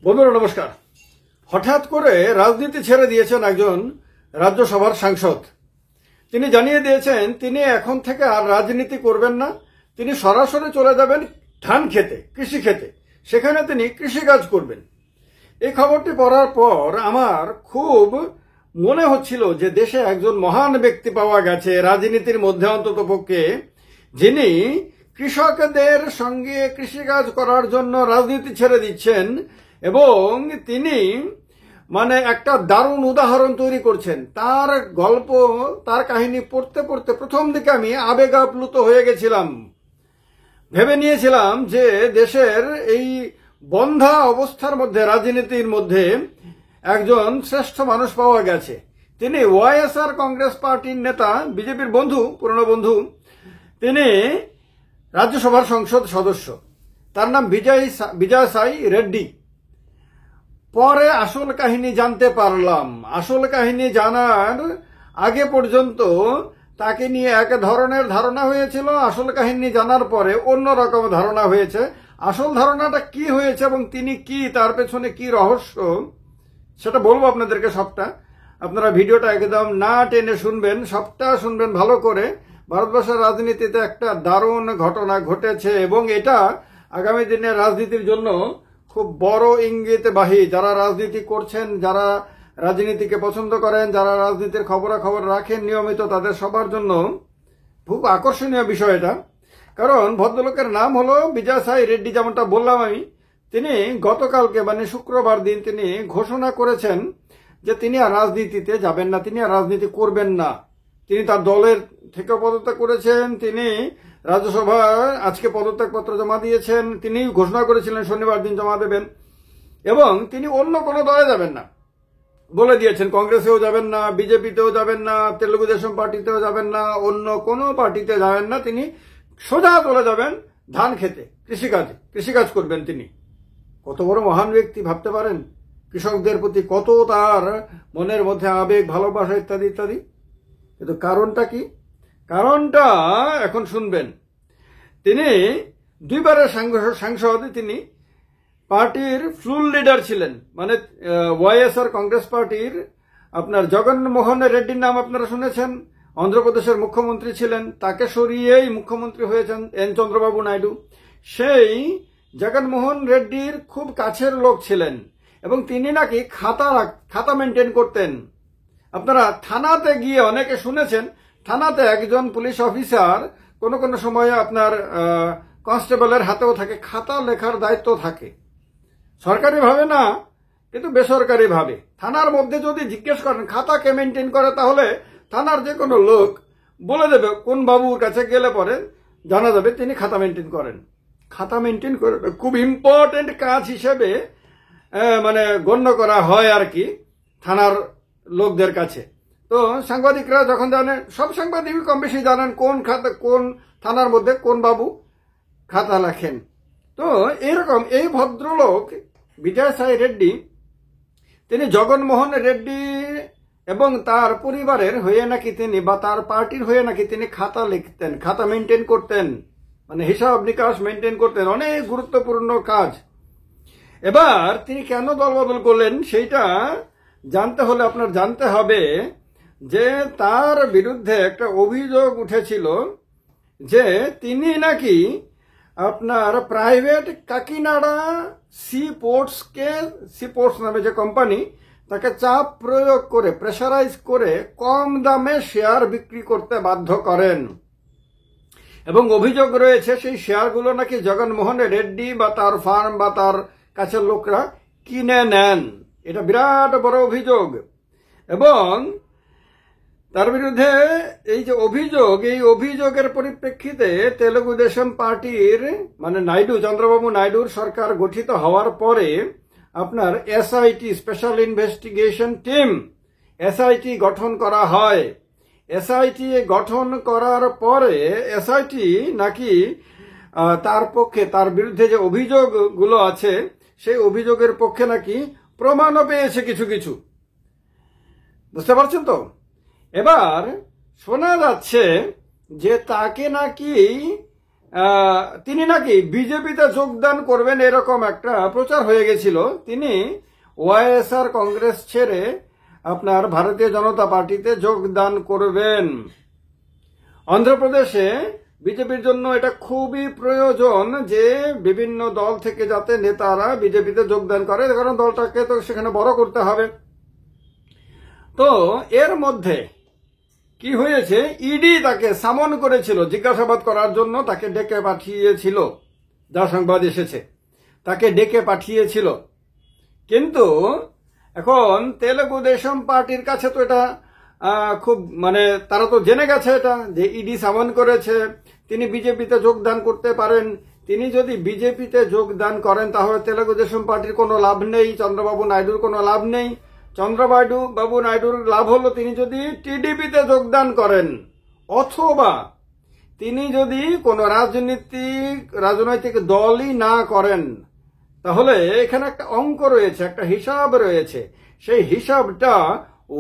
বন্ধুরা নমস্কার। হঠাৎ করে রাজনীতি ছেড়ে দিয়েছেন একজন রাজ্যসভার সাংসদ। তিনি জানিয়ে দিয়েছেন তিনি এখন থেকে আর রাজনীতি করবেন না, তিনি সরাসরি চলে যাবেন ধান খেতে, কৃষি খেতে, সেখানে তিনি কৃষিকাজ করবেন। এই খবরটি পড়ার পর আমার খুব মনে হচ্ছিল যে দেশে একজন মহান ব্যক্তি পাওয়া গেছে রাজনীতির মধ্যে, অন্তত পক্ষে যিনি কৃষকদের সঙ্গে কৃষিকাজ করার জন্য রাজনীতি ছেড়ে দিচ্ছেন এবং তিনি একটা দারুণ উদাহরণ তৈরি করছেন। তার গল্প, তার কাহিনী পড়তে পড়তে প্রথম দিকে আমি আবেগাপ্লুত হয়ে গেছিলাম। ভেবে নিয়েছিলাম যে দেশের এই বন্ধা অবস্থার মধ্যে, রাজনীতির মধ্যে একজন শ্রেষ্ঠ মানুষ পাওয়া গেছে। তিনি ওয়াইএসআর কংগ্রেস পার্টির নেতা, বিজেপির বন্ধু, পুরনো বন্ধু। তিনি রাজ্যসভার সংসদ সদস্য। তার নাম বিজয়সাই রেড্ডি। পরে আসল কাহিনী জানতে পারলাম। আসল কাহিনী জানার আগে পর্যন্ত তাকে নিয়ে এক ধরনের ধারণা হয়েছিল, আসল কাহিনী জানার পরে অন্যরকম ধারণা হয়েছে। আসল ধারণাটা কি হয়েছে এবং তিনি কি, তার পেছনে কি রহস্য, সেটা বলবো আপনাদেরকে সবটা। আপনারা ভিডিওটা একদম না টেনে শুনবেন, সবটা শুনবেন ভালো করে। ভারতবর্ষের রাজনীতিতে একটা দারুণ ঘটনা ঘটেছে এবং এটা আগামী দিনের রাজনীতির জন্য খুব বড় ইঙ্গিতবাহী। যারা রাজনীতি করছেন, যারা রাজনীতিকে পছন্দ করেন, যারা রাজনীতির খবরাখবর রাখেন নিয়মিত, তাদের সবার জন্য খুব আকর্ষণীয় বিষয় এটা। কারণ ভদ্রলোকের নাম হলো বিজয়সাই রেড্ডি। যেমনটা বললাম আমি, তিনি গতকালকে শুক্রবার দিন তিনি ঘোষণা করেছেন যে তিনি আর রাজনীতিতে যাবেন না, তিনি আর রাজনীতি করবেন না। তিনি তার দলের থেকে পদত্যাগ করেছেন। তিনি রাজ্যসভায় আজকে পদত্যাগপত্র জমা দিয়েছেন। তিনি ঘোষণা করেছিলেন শনিবার দিন জমা দেবেন এবং তিনি অন্য কোনো দলে যাবেন না বলে দিয়েছেন। কংগ্রেসেও যাবেন না, বিজেপিতেও যাবেন না, তেলুগু দেশম পার্টিতেও যাবেন না, অন্য কোনো পার্টিতে যাবেন না। তিনি সোজা চলে যাবেন ধান খেতে, কৃষিকাজ করবেন তিনি। কত বড় মহান ব্যক্তি ভাবতে পারেন। কৃষকদের প্রতি কত তার মনের মধ্যে আবেগ, ভালোবাসা ইত্যাদি ইত্যাদি। কিন্তু কারণটা কি? কারণটা এখন শুনবেন। তিনি দুইবারের সাংসদ। তিনি পার্টির ফ্লুল লিডার ছিলেন, ওয়াইএসআর কংগ্রেস পার্টির। আপনার জগনমোহন রেড্ডির নাম আপনারা শুনেছেন। অন্ধ্রপ্রদেশের মুখ্যমন্ত্রী ছিলেন, তাকে সরিয়েই মুখ্যমন্ত্রী হয়েছেন এন চন্দ্রবাবু নাইডু। সেই জগনমোহন রেড্ডির খুব কাছের লোক ছিলেন এবং তিনি নাকি খাতা মেনটেন করতেন। আপনারা থানাতে গিয়ে অনেকে শুনেছেন, থানাতে একজন পুলিশ অফিসার কোনো কোনো সময় আপনার কনস্টেবলের হাতেও থাকে, খাতা লেখার দায়িত্ব থাকে। সরকারিভাবে না, কিন্তু বেসরকারিভাবে। থানার মধ্যে যদি জিজ্ঞেস করেন খাতা কে মেনটেন করে, তাহলে থানার যে কোনো লোক বলে দেবে, কোন বাবুর কাছে গেলে পরে জানা যাবে তিনি খাতা মেনটেন করেন। খাতা মেনটেন করে খুব ইম্পর্টেন্ট কাজ হিসেবে গণ্য করা হয় আর কি থানার লোকদের কাছে। তো সাংবাদিকরা যখন জানেন, সব সাংবাদিক কম বেশি জানেন কোন থানার মধ্যে কোন বাবু খাতা লেখেন। তো এরকম এই ভদ্রলোক বিজয়সাই রেড্ডি, তিনি জগনমোহন রেড্ডি এবং তার পরিবারের হয়ে নাকি তিনি, বা তার পার্টির হয়ে নাকি তিনি খাতা লিখতেন, খাতা মেনটেন করতেন, হিসাব নিকাশ মেনটেন করতেন, অনেক গুরুত্বপূর্ণ কাজ। এবার তিনি কেন দলবদল করলেন সেইটা জানতে হলে আপনার জানতে হবে যে তার বিরুদ্ধে একটা অভিযোগ উঠেছিল যে তিনি নাকি আপনার প্রাইভেট কাকিনাড়া সি পোর্টস নামে যে কোম্পানি, তাকে চাপ প্রয়োগ করে, প্রেসারাইজ করে কম দামে শেয়ার বিক্রি করতে বাধ্য করেন এবং অভিযোগ রয়েছে সেই শেয়ারগুলো নাকি জগনমোহন রেড্ডি বা তার ফার্ম বা তার কাছের লোকরা কিনে নেন। এটা বিরাট বড় অভিযোগ এবং তার বিরুদ্ধে এই যে অভিযোগ, এই অভিযোগের পরিপ্রেক্ষিতে তেলুগু দেশম পার্টির নাইডু, চন্দ্রবাবু নাইডুর সরকার গঠিত হওয়ার পরে আপনার SIT, special investigation team, SIT গঠন করা হয়। এসআইটি গঠন করার পরে এসআইটি নাকি তার পক্ষে, তার বিরুদ্ধে যে অভিযোগগুলো আছে সেই অভিযোগের পক্ষে নাকি প্রমাণও পেয়েছে কিছু কিছু। বুঝতে পারছেন তো? এবার শোনা যাচ্ছে যে তাকে নাকি তিনি নাকি বিজেপিতে যোগদান করবেন এরকম একটা প্রচার হয়ে গেছিল। তিনি ওয়াইএসআর কংগ্রেস ছেড়ে আপনার ভারতীয় জনতা পার্টিতে যোগদান করবেন। অন্ধ্রপ্রদেশে বিজেপির জন্য এটা খুবই প্রয়োজন যে বিভিন্ন দল থেকে যাতে নেতারা বিজেপিতে যোগদান করে, কারণ দলটাকে তো সেখানে বড় করতে হবে। তো এর মধ্যে কি হয়েছে, ইডি তাকে সামন করেছিল জিজ্ঞাসাবাদ করার জন্য, তাকে ডেকে পাঠিয়েছিল, যা সংবাদ এসেছে তাকে ডেকে পাঠিয়েছিল। কিন্তু এখন তেলেগু দেশম পার্টির কাছে তো এটা খুব তারা তো জেনে গেছে এটা যে ইডি সামন করেছে, তিনি বিজেপিতে যোগদান করতে পারেন। তিনি যদি বিজেপিতে যোগদান করেন তাহলে তেলেগু দেশম পার্টির কোনো লাভ নেই, চন্দ্রবাবু নাইডুর কোনো লাভ নেই। চন্দ্রবাবু নাইডুর লাভ হলো তিনি যদি টিডিপিতে যোগদান করেন, অথবা তিনি যদি কোনো রাজনৈতিক দলই না করেন। তাহলে এখানে একটা অঙ্ক রয়েছে, একটা হিসাব রয়েছে। সেই হিসাবটা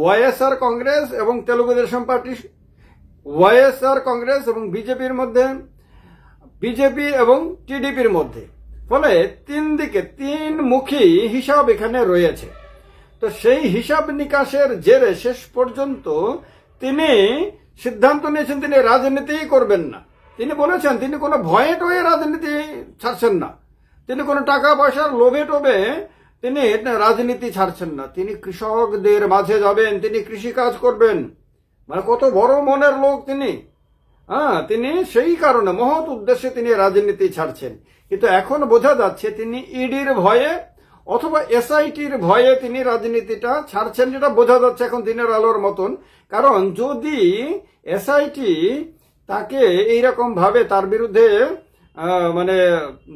ওয়াইএসআর কংগ্রেস এবং তেলুগু দেশম পার্টি, ওয়াইএসআর কংগ্রেস এবং বিজেপির মধ্যে, বিজেপি এবং টিডিপির মধ্যে, ফলে তিন দিকে তিনমুখী হিসাব এখানে রয়েছে। তো সেই হিসাব নিকাশের জেরে শেষ পর্যন্ত তিনি সিদ্ধান্ত নিয়েছেন তিনি রাজনীতি করবেন না। তিনি বলেছেন তিনি কোনো ভয়ে টয়ে রাজনীতি ছাড়ছেন না, তিনি কোনো টাকা পয়সার লোভে টোভে তিনি রাজনীতি ছাড়ছেন না। তিনি কৃষকদের মাঝে যাবেন, তিনি কৃষিকাজ করবেন। কত বড় মনের লোক তিনি। তিনি সেই কারণে মহৎ উদ্দেশ্যে তিনি রাজনীতি ছাড়ছেন। কিন্তু এখন বোঝা যাচ্ছে তিনি ইডির ভয়ে অথবা এসআইটির ভয়ে তিনি রাজনীতিটা ছাড়ছেন, যেটা বোঝা যাচ্ছে এখন দিনের আলোর মতন। কারণ যদি এসআইটি তাকে এইরকম ভাবে তার বিরুদ্ধে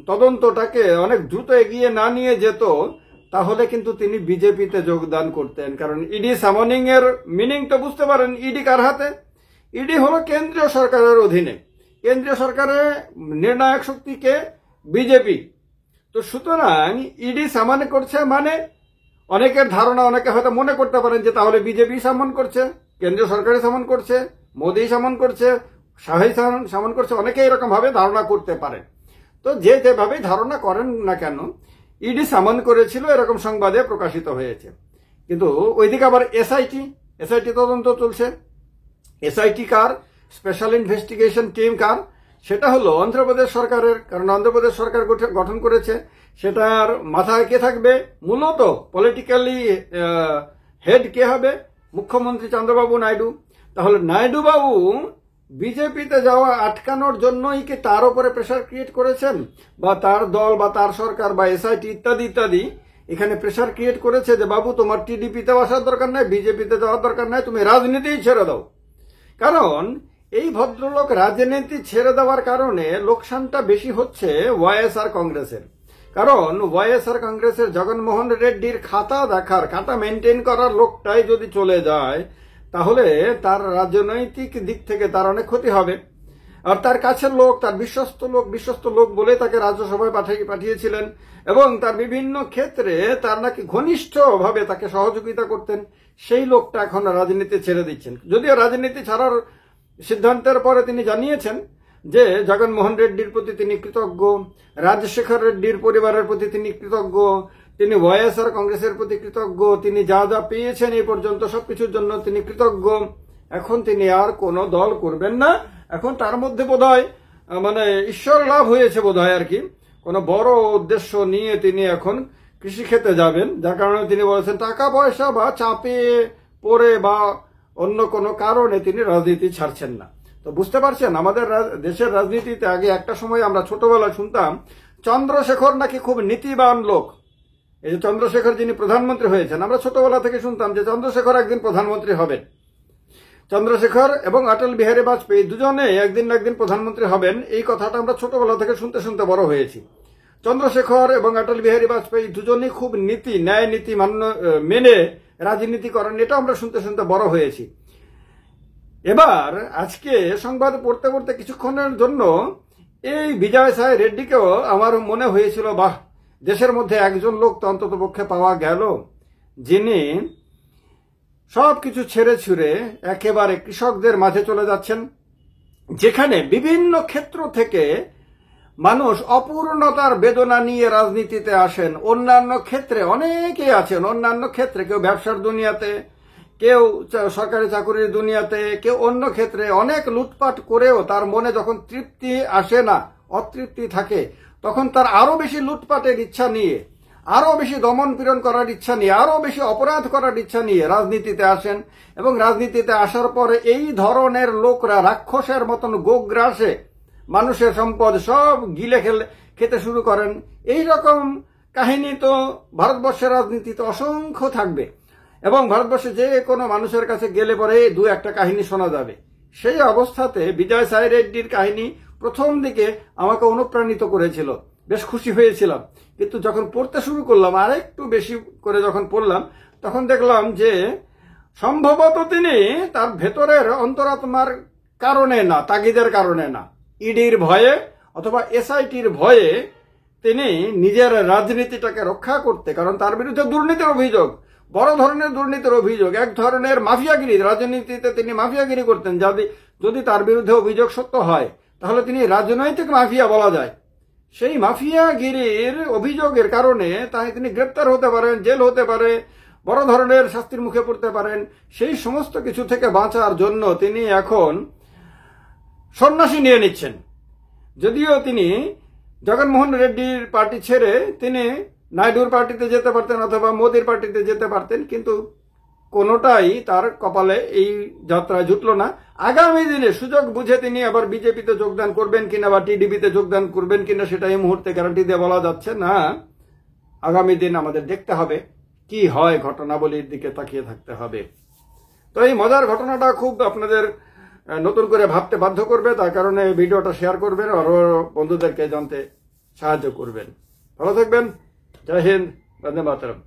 তদন্তটাকে অনেক দ্রুত এগিয়ে না নিয়ে যেত, তাহলে কিন্তু তিনি বিজেপিতে যোগদান করতেন। কারণ ইডি সামনিং এর মিনিং তো বুঝতে পারেন। ইডি কার হাতে? ইডি হলো কেন্দ্রীয় সরকারের অধীনে, কেন্দ্রীয় সরকারের নির্ণায়ক শক্তিকে বিজেপি। তো সুতরাং ইডি সামন করছে অনেকের ধারণা, অনেকে হয়তো মনে করতে পারেন যে তাহলে বিজেপি সামন করছে, কেন্দ্রীয় সরকারই সামন করছে, মোদি সামন করছে, শাহী সামন করছে, অনেকে এরকম ভাবে ধারণা করতে পারে। তো যেভাবে ধারণা করেন না কেন, ইডি সামন করেছিল এরকম সংবাদে প্রকাশিত হয়েছে। কিন্তু ওইদিকে আবার এসআইটি তদন্ত চলছে। এসআইটি কার? স্পেশাল ইনভেস্টিগেশন টিম কার? সেটা হলো অন্ধ্রপ্রদেশ সরকারের। কারণ অন্ধ্রপ্রদেশ সরকার গঠন করেছে, সেটার মাথায় কে থাকবে? মূলত পলিটিক্যালি হেড কে হবে? মুখ্যমন্ত্রী চন্দ্রবাবু নাইডু। তাহলে নাইডু বাবু বিজেপিতে যাওয়া আটকানোর জন্যই কি তার উপরে প্রেসার ক্রিয়েট করেছেন, বা তার দল বা তার সরকার বা এসআইটি ইত্যাদি ইত্যাদি এখানে প্রেসার ক্রিয়েট করেছে যে বাবু তোমার টিডিপিতে আসার দরকার নাই, বিজেপিতে যাওয়ার দরকার নাই, তুমি রাজনীতিই ছেড়ে দাও। কারণ এই ভদ্রলোক রাজনীতি ছেড়ে দেওয়ার কারণে লোকসানটা বেশি হচ্ছে ওয়াইএসআর কংগ্রেসের। কারণ ওয়াইএসআর কংগ্রেসের জগনমোহন রেড্ডির খাতা মেনটেন করার লোকটাই যদি চলে যায়, তাহলে তার রাজনৈতিক দিক থেকে তার অনেক ক্ষতি হবে। আর তার কাছের লোক, তার বিশ্বস্ত লোক বলে তাকে রাজ্যসভায় পাঠিয়েছিলেন, এবং তার বিভিন্ন ক্ষেত্রে তার নাকি ঘনিষ্ঠভাবে তাকে সহযোগিতা করতেন। সেই লোকটা এখন রাজনীতি ছেড়ে দিচ্ছেন। যদিও রাজনীতি ছাড়ার সিদ্ধান্তের পরে তিনি জানিয়েছেন যে জগনমোহন রেড্ডির প্রতি তিনি কৃতজ্ঞ, রাজশেখর রেড্ডির পরিবারের প্রতি তিনি কৃতজ্ঞ, তিনি ওয়াইএসআর কংগ্রেসের প্রতি কৃতজ্ঞ, তিনি যা যা পেয়েছেন এই পর্যন্ত সবকিছুর জন্য তিনি কৃতজ্ঞ। এখন তিনি আর কোনো দল করবেন না। এখন তার মধ্যে বোধহয় ঈশ্বর লাভ হয়েছে বোধহয় আর কি, কোনো বড় উদ্দেশ্য নিয়ে তিনি এখন কৃষিক্ষেত্রে যাবেন। যার কারণে তিনি বলেছেন টাকা পয়সা বা চাপে পড়ে বা অন্য কোনো কারণে তিনি রাজনীতি ছাড়ছেন না। তো বুঝতে পারছেন, আমাদের দেশের রাজনীতিতে আগে একটা সময় আমরা ছোটবেলায় শুনতাম চন্দ্রশেখর নাকি খুব নীতিবান লোক। এই যে চন্দ্রশেখর যিনি প্রধানমন্ত্রী হয়েছেন, আমরা ছোটবেলা থেকে শুনতাম যে চন্দ্রশেখর একদিন প্রধানমন্ত্রী হবেন। চন্দ্রশেখর এবং অটল বিহারী বাজপেয়ী দুজনে একদিন না একদিন প্রধানমন্ত্রী হবেন, এই কথাটা আমরা ছোটবেলা থেকে শুনতে শুনতে বড় হয়েছি। চন্দ্রশেখর এবং অটল বিহারী বাজপেয়ী দুজনেই খুব ন্যায় নীতি মেনে রাজনীতি করেন, এটা আমরা শুনতে শুনতে বড় হয়েছি। এবার আজকে সংবাদ পড়তে পড়তে কিছুক্ষণের জন্য এই বিজয় সাই রেড্ডিকেও আমার মনে হয়েছিল, বাহ, দেশের মধ্যে একজন লোক তো অন্তত পক্ষে পাওয়া গেল যিনি সবকিছু ছেড়ে ছুড়ে একেবারে কৃষকদের মাঝে চলে যাচ্ছেন, যেখানে বিভিন্ন ক্ষেত্র থেকে মানুষ অপূর্ণতার বেদনা নিয়ে রাজনীতিতে আসেন। অন্যান্য ক্ষেত্রে অনেকে আছেন, অন্যান্য ক্ষেত্রে কেউ ব্যবসার দুনিয়াতে, কেউ সরকারি চাকরির দুনিয়াতে, কেউ অন্য ক্ষেত্রে অনেক লুটপাট করেও তার মনে যখন তৃপ্তি আসে না, অতৃপ্তি থাকে, তখন তার আরো বেশি লুটপাটের ইচ্ছা নিয়ে, আরো বেশি দমন পীড়ন করার ইচ্ছা নিয়ে, আরো বেশি অপরাধ করার ইচ্ছা নিয়ে রাজনীতিতে আসেন। এবং রাজনীতিতে আসার পরে এই ধরনের লোকরা রাক্ষসের মতন গোগ্রাসে মানুষের সম্পদ সব গিলে খেতে শুরু করেন। এই রকম কাহিনী তো ভারতবর্ষের রাজনীতিতে অসংখ্য থাকবে এবং ভারতবর্ষে যে কোনো মানুষের কাছে গেলে পরে দু একটা কাহিনী শোনা যাবে। সেই অবস্থাতে বিজয় সাই রেড্ডির কাহিনী প্রথম দিকে আমাকে অনুপ্রাণিত করেছিল, বেশ খুশি হয়েছিলাম। কিন্তু যখন পড়তে শুরু করলাম, আর একটু বেশি করে যখন পড়লাম, তখন দেখলাম যে সম্ভবত তিনি তার ভেতরের অন্তরাত্মার কারণে না, তাগিদের কারণে না, ইডির ভয়ে অথবা এসআইটির ভয়ে তিনি নিজের রাজনীতিটাকে রক্ষা করতে, কারণ তার বিরুদ্ধে দুর্নীতির অভিযোগ, বড় ধরনের দুর্নীতির অভিযোগ, এক ধরনের মাফিয়াগিরি, রাজনীতিতে তিনি মাফিয়াগিরি করতেন। যদি তার বিরুদ্ধে অভিযোগ সত্য হয় তাহলে তিনি রাজনৈতিক মাফিয়া বলা যায়। সেই মাফিয়াগিরির অভিযোগের কারণে তাই তিনি গ্রেপ্তার হতে পারেন, জেল হতে পারে, বড় ধরনের শাস্তির মুখে পড়তে পারেন। সেই সমস্ত কিছু থেকে বাঁচার জন্য তিনি এখন সন্ন্যাসী নিয়ে নিচ্ছেন। যদিও তিনি জগনমোহন রেড্ডির পার্টি ছেড়ে তিনি নাইডুর পার্টিতে যেতে পারতেন অথবা মোদির পার্টিতে যেতে পারতেন, কিন্তু কোনোটাই তার কপালে এই যাত্রায় জুটল না। আগামী দিনে সুযোগ বুঝে তিনি আবার বিজেপিতে যোগদান করবেন কিনা বা টিডিপিতে যোগদান করবেন কিনা সেটা এই মুহূর্তে গ্যারান্টি দিয়ে বলা যাচ্ছে না। আগামী দিন আমাদের দেখতে হবে কি হয়, ঘটনাবলীর দিকে তাকিয়ে থাকতে হবে। তো এই মজার ঘটনাটা খুব আপনাদের নতুন করে ভাবতে বাধ্য করবে, তার কারণে ভিডিওটা শেয়ার করবেন, আরো বন্ধুদেরকে জানতে সাহায্য করবেন। ভালো থাকবেন। জয় হিন্দ, বন্দে মাতরম।